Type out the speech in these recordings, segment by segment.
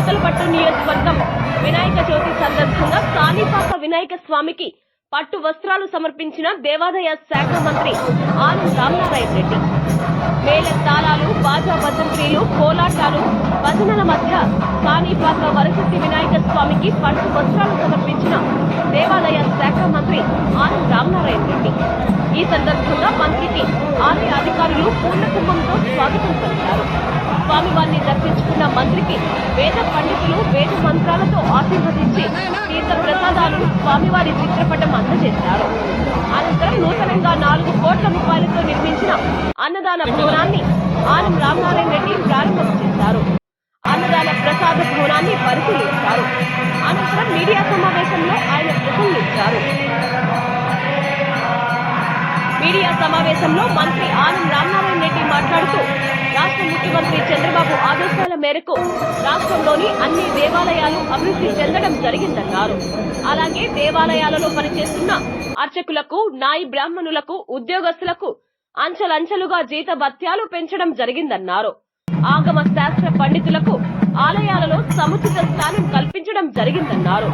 పూతలపట్టు నియోజకవర్గం వినాయక చవితి సందర్భంగా కాణిపాక వినాయక స్వామికి పట్టు వస్త్రాలు సమర్పించిన దేవాదాయ శాఖ మంత్రి ఆనం రామనారాయణ రెడ్డి. మేళ తాళాలు, బాజా భజంత్రీలు, కోలాటాలు, భజనల మధ్య కాణిపాక వరసిద్ధి వినాయక స్వామికి పట్టు వస్త్రాలు సమర్పించిన దేవాదాయ శాఖ మంత్రి ఆనం రామనారాయణ రెడ్డి. ఈ సందర్భంగా మంత్రికి ఆలయ అధికారులు పూర్ణ కుంభంతో స్వాగతం పలికారు. స్వామివారిని దర్శించుకున్న మంత్రికి వేద పండితులు వేద మంత్రాలతో ఆశీర్వదించి తీర్థ ప్రసాదాలు, స్వామివారి చిత్రపటం అందజేశారు. అనంతరం నూతనంగా 4 కోట్ల రూపాయలతో నిర్మించిన అన్నదాన భవనాన్ని ఆనం రామనారాయణ రెడ్డి ప్రారంభం చేశారు. అన్నదాన ప్రసాద భవనాన్ని పరిశీలించారు. అనంతరం మీడియా సమావేశంలో ఆయన ప్రసంగించారు. మీడియా సమావేశంలో మంత్రి ఆనం రామనారాయణ రెడ్డి మాట్లాడుతూ రాష్ట్ర ముఖ్యమంత్రి చంద్రబాబు ఆదేశాల మేరకు రాష్ట్రంలోని అన్ని దేవాలయాలు అభివృద్ధి చెందడం జరిగిందన్నారు. అలాగే దేవాలయాలలో పనిచేస్తున్న అర్చకులకు, నాయి బ్రాహ్మణులకు, ఉద్యోగస్తులకు అంచెలంచెలుగా జీతభత్యాలు పెంచడం జరిగిందన్నారు. ఆగమ శాస్త్ర పండితులకు ఆలయాలలో సముచిత స్థానం కల్పించడం జరిగిందన్నారు.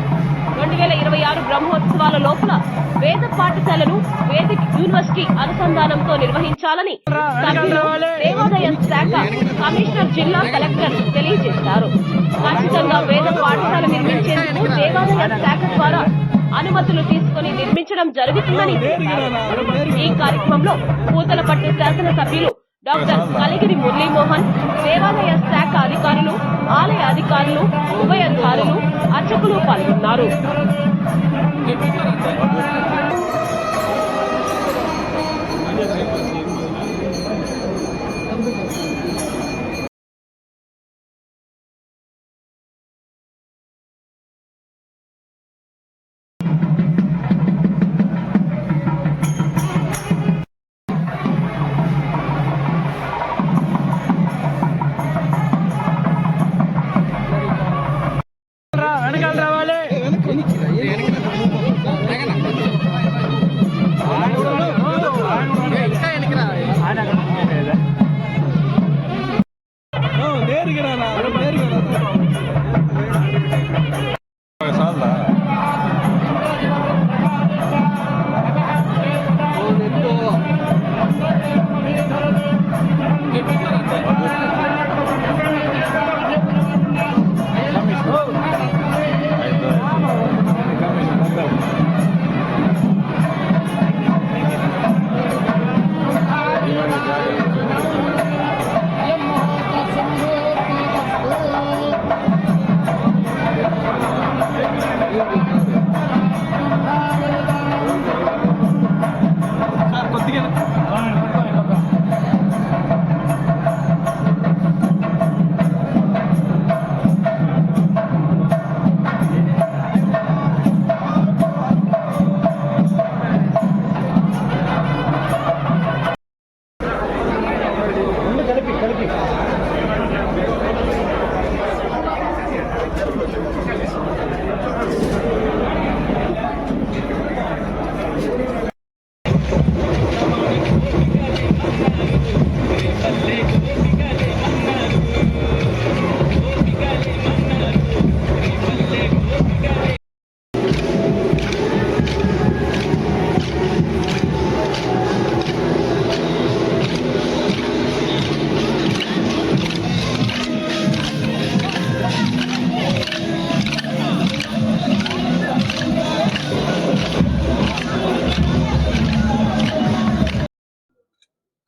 2026 బ్రహ్మోత్సవాల లోపల వేద పాఠశాలను వేదిక్ యూనివర్సిటీ అనుసంధానంతో నిర్వహించాలని సభ్యులు దేవాదాయ శాఖ కమిషనర్, జిల్లా కలెక్టర్ తెలియజేశారు. ఖచ్చితంగా వేద పాఠశాల నిర్మించేందుకు దేవాదాయ శాఖ ద్వారా అనుమతులు తీసుకుని నిర్మించడం జరుగుతుందని తెలిపారు. ఈ కార్యక్రమంలో పూతలపట్టు శాసనసభ్యులు డాక్టర్ కలిగిరి మురళీమోహన్, దేవాదాయ శాఖ అధికారులు, ఆలయ అధికారులు, ఉభయధారులు, అర్చకులు పాల్గొన్నారు.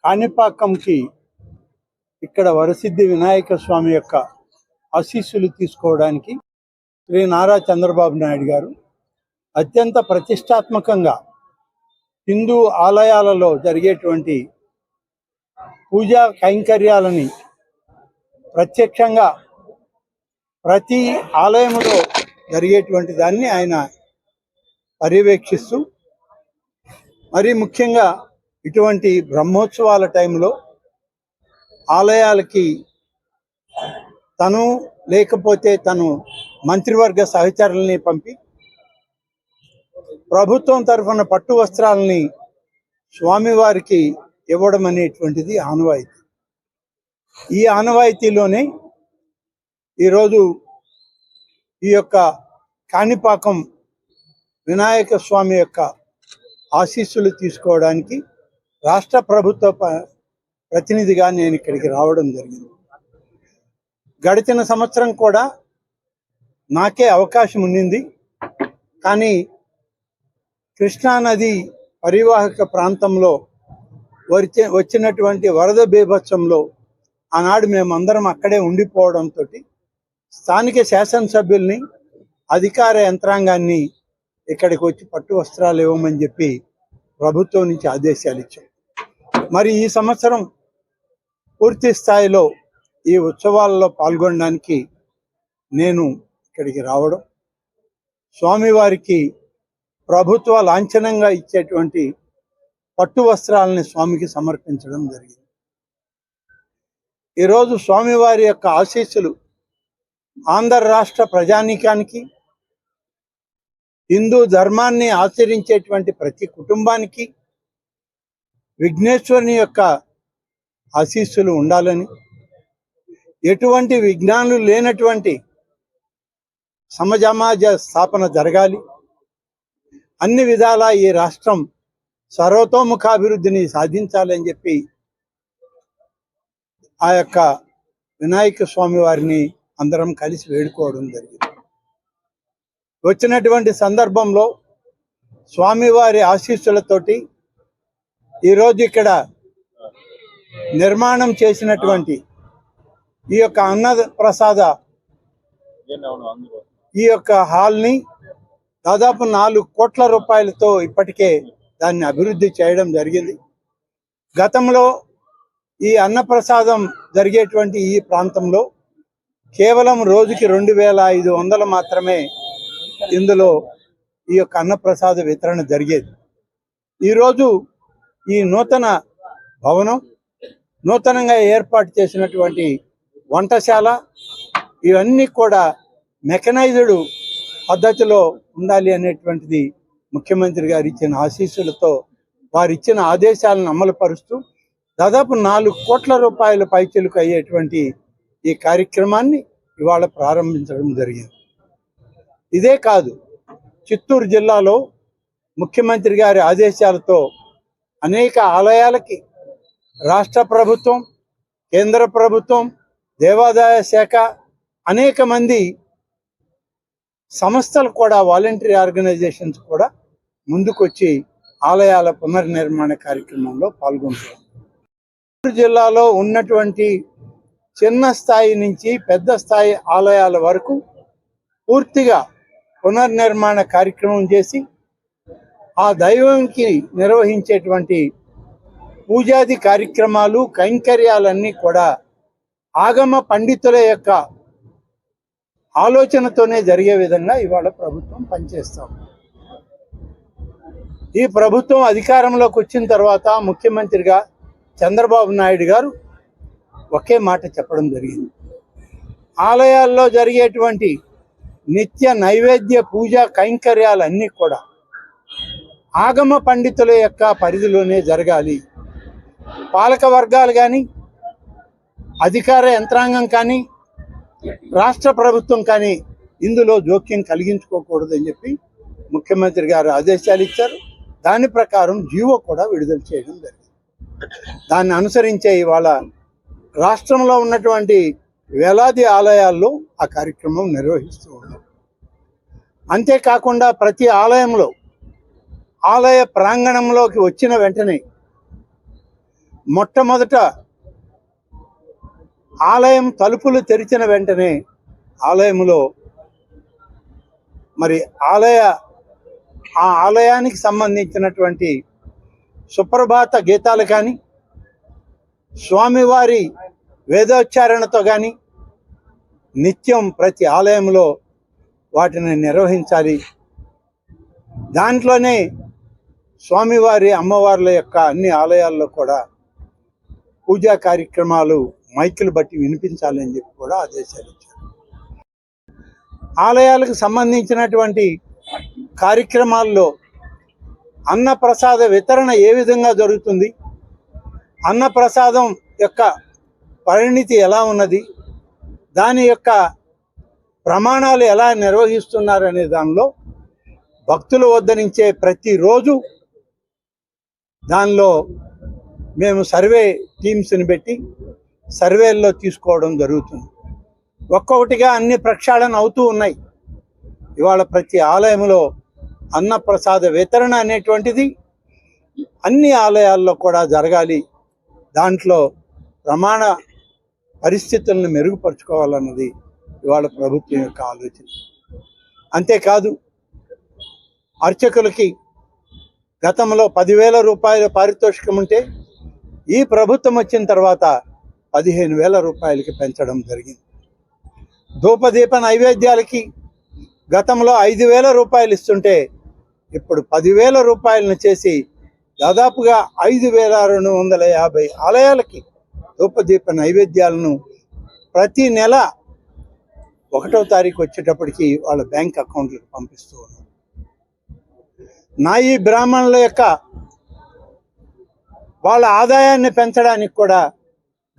కాణిపాకంకి ఇక్కడ వరసిద్ధి వినాయక స్వామి యొక్క ఆశీస్సులు తీసుకోవడానికి శ్రీ నారా చంద్రబాబు నాయుడు గారు అత్యంత ప్రతిష్టాత్మకంగా హిందూ ఆలయాలలో జరిగేటువంటి పూజా కైంకర్యాలని ప్రత్యక్షంగా ప్రతి ఆలయంలో జరిగేటువంటి దాన్ని ఆయన పర్యవేక్షిస్తూ మరీ ముఖ్యంగా ఇటువంటి బ్రహ్మోత్సవాల టైంలో ఆలయాలకి తను లేకపోతే తను మంత్రివర్గ సహచరుల్ని పంపి ప్రభుత్వం తరఫున పట్టు వస్త్రాలని స్వామివారికి ఇవ్వడం అనేటువంటిది ఆనవాయితీ. ఈ ఆనవాయితీలోనే ఈరోజు ఈ యొక్క కాణిపాకం వినాయక స్వామి యొక్క ఆశీస్సులు తీసుకోవడానికి రాష్ట్ర ప్రభుత్వ ప్రతినిధిగా నేను ఇక్కడికి రావడం జరిగింది. గడిచిన సంవత్సరం కూడా నాకే అవకాశం ఉండింది, కానీ కృష్ణానది పరివాహక ప్రాంతంలో వచ్చినటువంటి వరద బీభత్సంలో ఆనాడు మేమందరం అక్కడే ఉండిపోవడంతో స్థానిక శాసనసభ్యుల్ని, అధికార యంత్రాంగాన్ని ఇక్కడికి వచ్చి పట్టు వస్త్రాలు ఇవ్వమని చెప్పి ప్రభుత్వం నుంచి ఆదేశాలు ఇచ్చాం. మరి ఈ సంవత్సరం పూర్తి స్థాయిలో ఈ ఉత్సవాలలో పాల్గొనడానికి నేను ఇక్కడికి రావడం, స్వామివారికి ప్రభుత్వ లాంఛనంగా ఇచ్చేటువంటి పట్టు వస్త్రాలని స్వామికి సమర్పించడం జరిగింది. ఈరోజు స్వామివారి యొక్క ఆశీస్సులు ఆంధ్ర రాష్ట్ర ప్రజానీకానికి, హిందూ ధర్మాన్ని ఆచరించేటువంటి ప్రతి కుటుంబానికి విఘ్నేశ్వరుని యొక్క ఆశీస్సులు ఉండాలని, ఎటువంటి విఘ్నాలు లేనటువంటి సమాజ స్థాపన జరగాలి, అన్ని విధాలా ఈ రాష్ట్రం సర్వతోముఖాభివృద్ధిని సాధించాలని చెప్పి ఆ యొక్క వినాయక స్వామి వారిని అందరం కలిసి వేడుకోవడం జరిగింది. వచ్చినటువంటి సందర్భంలో స్వామివారి ఆశీస్సులతోటి ఈరోజు ఇక్కడ నిర్మాణం చేసినటువంటి ఈ యొక్క అన్నప్రసాద ఈ యొక్క హాల్ని దాదాపు 4 కోట్ల రూపాయలతో ఇప్పటికే దాన్ని అభివృద్ధి చేయడం జరిగింది. గతంలో ఈ అన్నప్రసాదం జరిగేటువంటి ఈ ప్రాంతంలో కేవలం రోజుకి 2500 మాత్రమే ఇందులో ఈ యొక్క అన్నప్రసాద వితరణ జరిగేది. ఈరోజు ఈ నూతన భవనం, నూతనంగా ఏర్పాటు చేసినటువంటి వంటశాల, ఇవన్నీ కూడా మెకనైజ్డ్ పద్ధతిలో ఉండాలి అనేటువంటిది ముఖ్యమంత్రి గారు ఇచ్చిన ఆశీస్సులతో, వారు ఇచ్చిన ఆదేశాలను అమలు పరుస్తూ దాదాపు 4 కోట్ల రూపాయల పైచిలుకు అయ్యేటువంటి ఈ కార్యక్రమాన్ని ఇవాళ ప్రారంభించడం జరిగింది. ఇదే కాదు, చిత్తూరు జిల్లాలో ముఖ్యమంత్రి గారి ఆదేశాలతో అనేక ఆలయాలకి రాష్ట్ర ప్రభుత్వం, కేంద్ర ప్రభుత్వం, దేవాదాయ శాఖ, అనేక మంది సంస్థలు కూడా, వాలంటరీ ఆర్గనైజేషన్స్ కూడా ముందుకొచ్చి ఆలయాల పునర్నిర్మాణ కార్యక్రమంలో పాల్గొంటారు. చిత్తూరు జిల్లాలో ఉన్నటువంటి చిన్న స్థాయి నుంచి పెద్ద స్థాయి ఆలయాల వరకు పూర్తిగా పునర్నిర్మాణ కార్యక్రమం చేసి ఆ దైవంకి నిర్వహించేటువంటి పూజాది కార్యక్రమాలు, కైంకర్యాలన్నీ కూడా ఆగమ పండితుల యొక్క ఆలోచనతోనే జరిగే విధంగా ఇవాళ ప్రభుత్వం పనిచేస్తాం. ఈ ప్రభుత్వం అధికారంలోకి వచ్చిన తర్వాత ముఖ్యమంత్రిగా చంద్రబాబు నాయుడు గారు ఒకే మాట చెప్పడం జరిగింది. ఆలయాల్లో జరిగేటువంటి నిత్య నైవేద్య పూజ కైంకర్యాలన్నీ కూడా ఆగమ పండితుల యొక్క పరిధిలోనే జరగాలి. పాలక వర్గాలు కానీ, అధికార యంత్రాంగం కానీ, రాష్ట్ర ప్రభుత్వం కానీ ఇందులో జోక్యం కలిగించుకోకూడదని చెప్పి ముఖ్యమంత్రి గారు ఆదేశాలు ఇచ్చారు. దాని ప్రకారం జీవో కూడా విడుదల చేయడం జరిగింది. దాన్ని అనుసరించే ఇవాళ రాష్ట్రంలో ఉన్నటువంటి వేలాది ఆలయాల్లో ఆ కార్యక్రమం నిర్వహిస్తూ ఉన్నారు. అంతేకాకుండా ప్రతి ఆలయంలో, ఆలయ ప్రాంగణంలోకి వచ్చిన వెంటనే మొట్టమొదట ఆలయం తలుపులు తెరిచిన వెంటనే ఆలయంలో మరి ఆ ఆలయానికి సంబంధించినటువంటి సుప్రభాత గీతాలు కానీ, స్వామివారి వేదోచ్చారణతో కానీ నిత్యం ప్రతి ఆలయంలో వాటిని నిర్వహించాలి. దాంట్లోనే స్వామివారి, అమ్మవార్ల యొక్క అన్ని ఆలయాల్లో కూడా పూజా కార్యక్రమాలు మైకులు బట్టి వినిపించాలని చెప్పి కూడా ఆదేశాలు ఇచ్చారు. ఆలయాలకు సంబంధించినటువంటి కార్యక్రమాల్లో అన్నప్రసాద వితరణ ఏ విధంగా జరుగుతుంది, అన్నప్రసాదం యొక్క పరిణితి ఎలా ఉన్నది, దాని యొక్క ప్రమాణాలు ఎలా నిర్వహిస్తున్నారనే దానిలో భక్తుల వద్ద నుంచే ప్రతిరోజు దానిలో మేము సర్వే టీమ్స్ని పెట్టి సర్వేల్లో తీసుకోవడం జరుగుతుంది. ఒక్కొక్కటిగా అన్ని ప్రక్షాళన అవుతూ ఉన్నాయి. ఇవాళ ప్రతి ఆలయంలో అన్నప్రసాద వితరణ అనేటువంటిది అన్ని ఆలయాల్లో కూడా జరగాలి. దాంట్లో ప్రమాణ పరిస్థితులను మెరుగుపరుచుకోవాలన్నది ఇవాళ ప్రభుత్వం యొక్క ఆలోచన. అంతేకాదు, అర్చకులకి గతంలో 10,000 రూపాయల పారితోషికం ఉంటే ఈ ప్రభుత్వం వచ్చిన తర్వాత 15,000 రూపాయలకి పెంచడం జరిగింది. ధూపదీప నైవేద్యాలకి గతంలో 5,000 రూపాయలు ఇస్తుంటే ఇప్పుడు 10,000 రూపాయలను చేసి దాదాపుగా 5,250 ఆలయాలకి ధూపదీప నైవేద్యాలను ప్రతి నెల 1వ తారీఖు వచ్చేటప్పటికి వాళ్ళ బ్యాంక్ అకౌంట్లకు పంపిస్తూ ఉన్నాం. నాయీ బ్రాహ్మణుల యొక్క వాళ్ళ ఆదాయాన్ని పెంచడానికి కూడా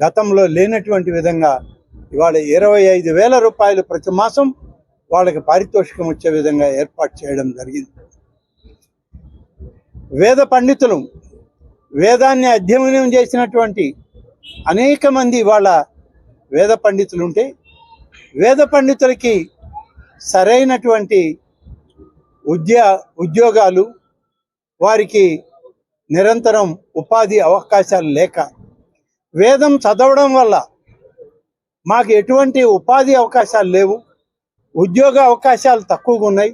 గతంలో లేనటువంటి విధంగా ఇవాళ 25,000 రూపాయలు ప్రతి మాసం వాళ్ళకి పారితోషికం వచ్చే విధంగా ఏర్పాటు చేయడం జరిగింది. వేద పండితులు, వేదాన్ని అధ్యయనం చేసినటువంటి అనేక మంది వాళ్ళ వేద పండితులు ఉంటే వేద పండితులకి సరైనటువంటి ఉద్యోగాలు, వారికి నిరంతరం ఉపాధి అవకాశాలు లేక, వేదం చదవడం వల్ల మాకు ఎటువంటి ఉపాధి అవకాశాలు లేవు, ఉద్యోగ అవకాశాలు తక్కువగా ఉన్నాయి,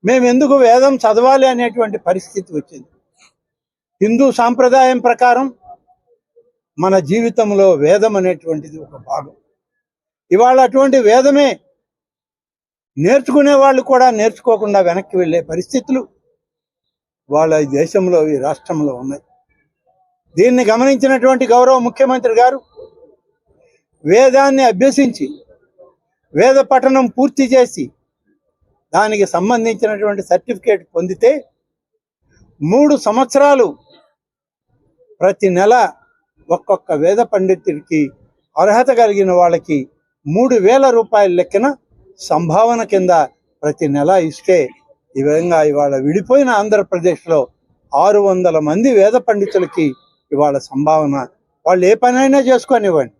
మేము ఎందుకు వేదం చదవాలి అనేటువంటి పరిస్థితి వచ్చింది. హిందూ సాంప్రదాయం ప్రకారం మన జీవితంలో వేదం అనేటువంటిది ఒక భాగం. ఇవాళ అటువంటి వేదమే నేర్చుకునే వాళ్ళు కూడా నేర్చుకోకుండా వెనక్కి వెళ్ళే పరిస్థితులు వాళ్ళ ఈ దేశంలో, ఈ రాష్ట్రంలో ఉన్నాయి. దీన్ని గమనించినటువంటి గౌరవ ముఖ్యమంత్రి గారు వేదాన్ని అభ్యసించి వేద పఠనం పూర్తి చేసి దానికి సంబంధించినటువంటి సర్టిఫికేట్ పొందితే 3 సంవత్సరాలు ప్రతి నెల ఒక్కొక్క వేద పండితుడికి అర్హత కలిగిన వాళ్ళకి 3,000 రూపాయల లెక్కన సంభావన కింద ప్రతి నెల ఇస్తే ఈ విధంగా ఇవాళ విడిపోయిన ఆంధ్రప్రదేశ్లో 600 మంది వేద పండితులకి ఇవాళ సంభావన, వాళ్ళు ఏ పనైనా చేసుకొనివ్వండి,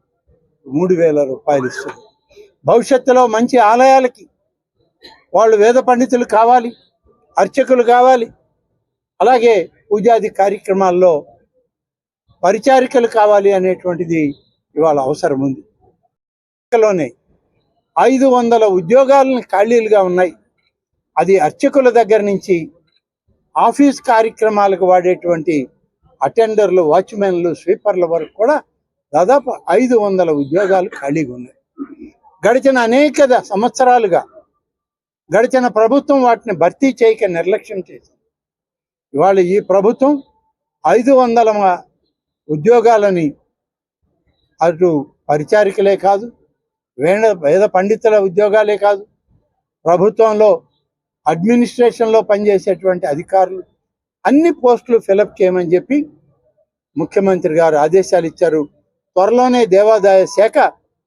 3,000 రూపాయలు ఇస్తుంది. భవిష్యత్తులో మంచి ఆలయాలకి వాళ్ళు వేద పండితులు కావాలి, అర్చకులు కావాలి, అలాగే పూజాది కార్యక్రమాల్లో పరిచారికలు కావాలి అనేటువంటిది ఇవాళ అవసరం ఉంది. లోనే 500 ఉద్యోగాలను ఖాళీలుగా ఉన్నాయి. అది అర్చకుల దగ్గర నుంచి ఆఫీస్ కార్యక్రమాలకు వాడేటువంటి అటెండర్లు, వాచ్మెన్లు, స్వీపర్ల వరకు కూడా దాదాపు 500 ఉద్యోగాలు ఖాళీగా ఉన్నాయి. గడిచిన అనేక సంవత్సరాలుగా గడిచిన ప్రభుత్వం వాటిని భర్తీ చేయక నిర్లక్ష్యం చేసింది. ఇవాళ ఈ ప్రభుత్వం 500 ఉద్యోగాలని అటు పరిచారికలే కాదు, వేద పండితుల ఉద్యోగాలే కాదు, ప్రభుత్వంలో అడ్మినిస్ట్రేషన్లో పనిచేసేటువంటి అధికారులు అన్ని పోస్టులు ఫిలప్ చేయమని చెప్పి ముఖ్యమంత్రి గారు ఆదేశాలు ఇచ్చారు. త్వరలోనే దేవాదాయ శాఖ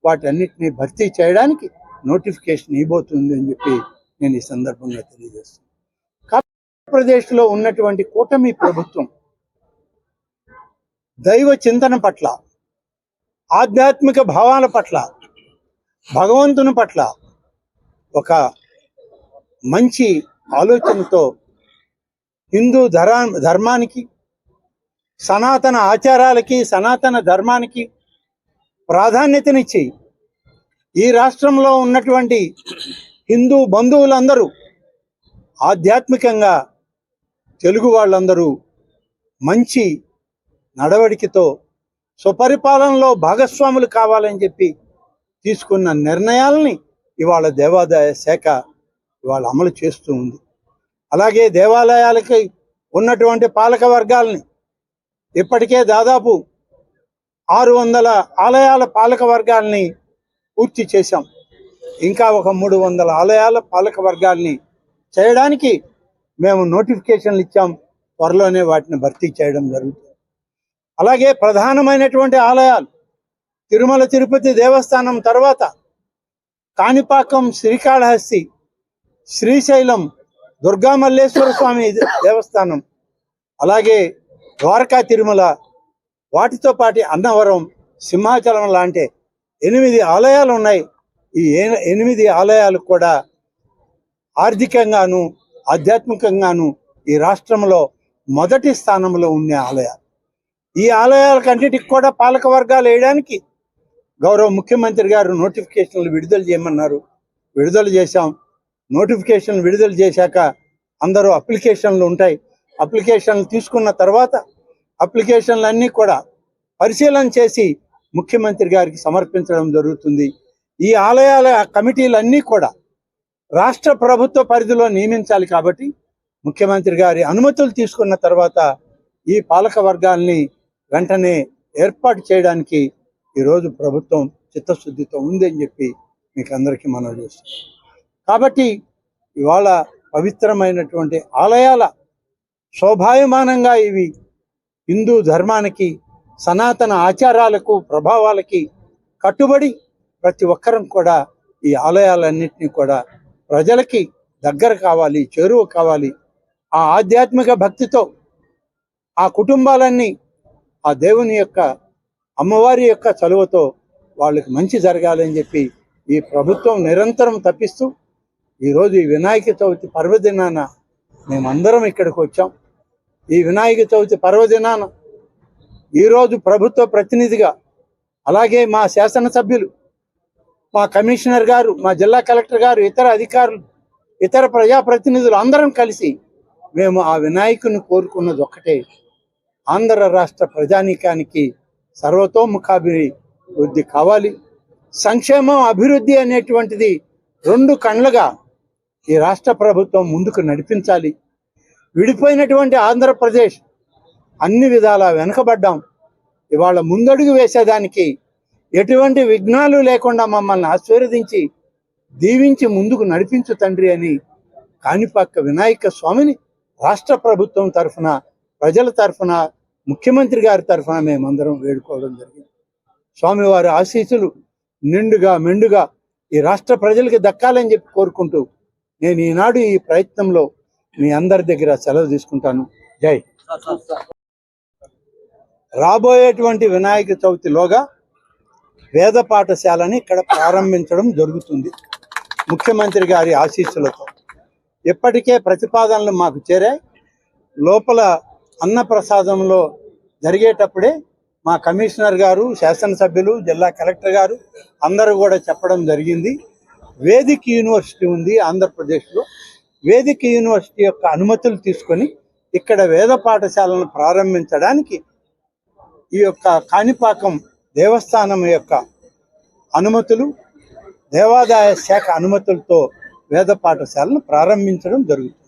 వాటన్నిటిని భర్తీ చేయడానికి నోటిఫికేషన్ ఇవ్వబోతుంది అని చెప్పి నేను ఈ సందర్భంగా తెలియజేస్తున్నాను. ఆంధ్రప్రదేశ్లో ఉన్నటువంటి కూటమి ప్రభుత్వం దైవ చింతన పట్ల, ఆధ్యాత్మిక భావాల పట్ల, భగవంతుని పట్ల ఒక మంచి ఆలోచనతో హిందూ ధర్మానికి, సనాతన ఆచారాలకి, సనాతన ధర్మానికి ప్రాధాన్యతనిచ్చి ఈ రాష్ట్రంలో ఉన్నటువంటి హిందూ బంధువులందరూ ఆధ్యాత్మికంగా తెలుగు వాళ్ళందరూ మంచి నడవడికతో స్వపరిపాలనలో భాగస్వాములు కావాలని చెప్పి తీసుకున్న నిర్ణయాలని ఇవాళ దేవాదాయ శాఖ ఇవాళ అమలు చేస్తూ ఉంది. అలాగే దేవాలయాలకి ఉన్నటువంటి పాలక వర్గాలని ఇప్పటికే దాదాపు 600 ఆలయాల పాలక వర్గాల్ని పూర్తి చేశాం. ఇంకా ఒక 300 ఆలయాల పాలక వర్గాల్ని చేయడానికి మేము నోటిఫికేషన్లు ఇచ్చాం. త్వరలోనే వాటిని భర్తీ చేయడం జరుగుతుంది. అలాగే ప్రధానమైనటువంటి ఆలయాలు తిరుమల తిరుపతి దేవస్థానం తర్వాత కాణిపాకం, శ్రీకాళహస్తి, శ్రీశైలం, దుర్గామల్లేశ్వర స్వామి దేవస్థానం, అలాగే ద్వారకా, తిరుమల, వాటితో పాటు అన్నవరం, సింహాచలం లాంటి 8 ఆలయాలు ఉన్నాయి. ఈ 8 ఆలయాలు కూడా ఆర్థికంగాను ఆధ్యాత్మికంగాను ఈ రాష్ట్రంలో మొదటి స్థానంలో ఉన్న ఆలయాలు. ఈ ఆలయాలకన్నిటికి కూడా పాలక వర్గాలు వేయడానికి గౌరవ ముఖ్యమంత్రి గారు నోటిఫికేషన్లు విడుదల చేయమన్నారు. విడుదల చేశాం. నోటిఫికేషన్లు విడుదల చేశాక అందరూ అప్లికేషన్లు ఉంటాయి. అప్లికేషన్లు తీసుకున్న తర్వాత అప్లికేషన్లన్నీ కూడా పరిశీలన చేసి ముఖ్యమంత్రి గారికి సమర్పించడం జరుగుతుంది. ఈ ఆలయాల కమిటీలన్నీ కూడా రాష్ట్ర ప్రభుత్వ పరిధిలో నియమించాలి కాబట్టి ముఖ్యమంత్రి గారి అనుమతులు తీసుకున్న తర్వాత ఈ పాలక వర్గాల్ని వెంటనే ఏర్పాటు చేయడానికి ఈరోజు ప్రభుత్వం చిత్తశుద్ధితో ఉందని చెప్పి మీకు అందరికీ మనవి చేస్తున్నాం. కాబట్టి ఇవాళ పవిత్రమైనటువంటి ఆలయాల శోభాయమానంగా ఇవి హిందూ ధర్మానికి, సనాతన ఆచారాలకు, ప్రభావాలకి కట్టుబడి ప్రతి ఒక్కరం కూడా ఈ ఆలయాలన్నింటినీ కూడా ప్రజలకి దగ్గర కావాలి, చేరువ కావాలి. ఆ ఆధ్యాత్మిక భక్తితో ఆ కుటుంబాలన్నీ ఆ దేవుని యొక్క, అమ్మవారి యొక్క చలువతో వాళ్ళకి మంచి జరగాలని చెప్పి ఈ ప్రభుత్వం నిరంతరం తప్పిస్తూ ఈరోజు ఈ వినాయక చవితి పర్వదినాన మేమందరం ఇక్కడికి వచ్చాం. ఈ వినాయక చవితి పర్వదినాన ఈరోజు ప్రభుత్వ ప్రతినిధిగా, అలాగే మా శాసనసభ్యులు, మా కమిషనర్ గారు, మా జిల్లా కలెక్టర్ గారు, ఇతర అధికారులు, ఇతర ప్రజాప్రతినిధులు అందరం కలిసి మేము ఆ వినాయకుని కోరుకున్నది ఒక్కటే, ఆంధ్ర రాష్ట్ర ప్రజానీకానికి సర్వతోముఖాభివృద్ధి కావాలి. సంక్షేమం, అభివృద్ధి అనేటువంటిది 2 కళ్ళుగా ఈ రాష్ట్ర ప్రభుత్వం ముందుకు నడిపించాలి. విడిపోయినటువంటి ఆంధ్రప్రదేశ్ అన్ని విధాలా వెనుకబడ్డాం. ఇవాళ ముందడుగు వేసేదానికి ఎటువంటి విఘ్నాలు లేకుండా మమ్మల్ని ఆశీర్వదించి దీవించి ముందుకు నడిపించు తండ్రి అని కాణిపాక వినాయక స్వామిని రాష్ట్ర ప్రభుత్వం తరఫున, ప్రజల తరఫున, ముఖ్యమంత్రి గారి తరఫున మేమందరం వేడుకోవడం జరిగింది. స్వామివారి ఆశీస్సులు నిండుగా మెండుగా ఈ రాష్ట్ర ప్రజలకి దక్కాలని చెప్పి కోరుకుంటూ నేను ఈనాడు ఈ ప్రయత్నంలో మీ అందరి దగ్గర సెలవు తీసుకుంటాను. జై. రాబోయేటువంటి వినాయక చవితిలోగా వేద పాఠశాలని ఇక్కడ ప్రారంభించడం జరుగుతుంది ముఖ్యమంత్రి గారి ఆశీస్సులతో. ఇప్పటికే ప్రతిపాదనలు మాకు చేరాయి. లోపల అన్నప్రసాదంలో జరిగేటప్పుడే మా కమిషనర్ గారు, శాసనసభ్యులు, జిల్లా కలెక్టర్ గారు అందరూ కూడా చెప్పడం జరిగింది. వేదిక్ యూనివర్సిటీ ఉంది ఆంధ్రప్రదేశ్లో. వేదిక్ యూనివర్సిటీ యొక్క అనుమతులు తీసుకొని ఇక్కడ వేద పాఠశాలను ప్రారంభించడానికి ఈ యొక్క కాణిపాకం దేవస్థానం యొక్క అనుమతులు, దేవాదాయ శాఖ అనుమతులతో వేద పాఠశాలను ప్రారంభించడం జరుగుతుంది.